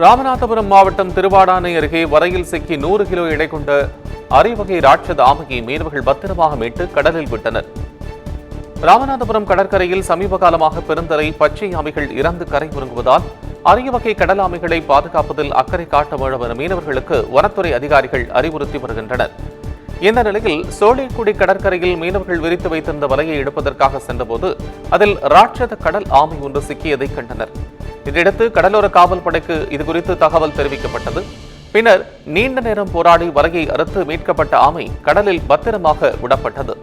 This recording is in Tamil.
ராமநாதபுரம் மாவட்டம் திருவாடானை அருகே வரையில் சிக்கி 100 கிலோ எடை கொண்ட அரைவகை ராட்சத ஆமையை மீனவர்கள் பத்திரமாக மீட்டு கடலில் விட்டனர். ராமநாதபுரம் கடற்கரையில் சமீப காலமாக பெருந்தரை பச்சை ஆமைகள் இறந்து கரை புரங்குவதால் அரிய வகை கடல் ஆமைகளை பாதுகாப்பதில் அக்கறை காட்ட வேண்டும் என மீனவர்களுக்கு வனத்துறை அதிகாரிகள் அறிவுறுத்தி வருகின்றனர். இந்த நிலையில் சோலைக்குடி கடற்கரையில் மீனவர்கள் விரித்து வைத்திருந்த வலையை எடுப்பதற்காக சென்றபோது அதில் ராட்சத கடல் ஆமை ஒன்று சிக்கியதை கண்டனர். இதையடுத்து கடலோர காவல் படைக்கு இதுகுறித்து தகவல் தெரிவிக்கப்பட்டது. பின்னர் நீண்ட நேரம் போராடி வலையை அறுத்து மீட்கப்பட்ட ஆமை கடலில் பத்திரமாக விடப்பட்டது.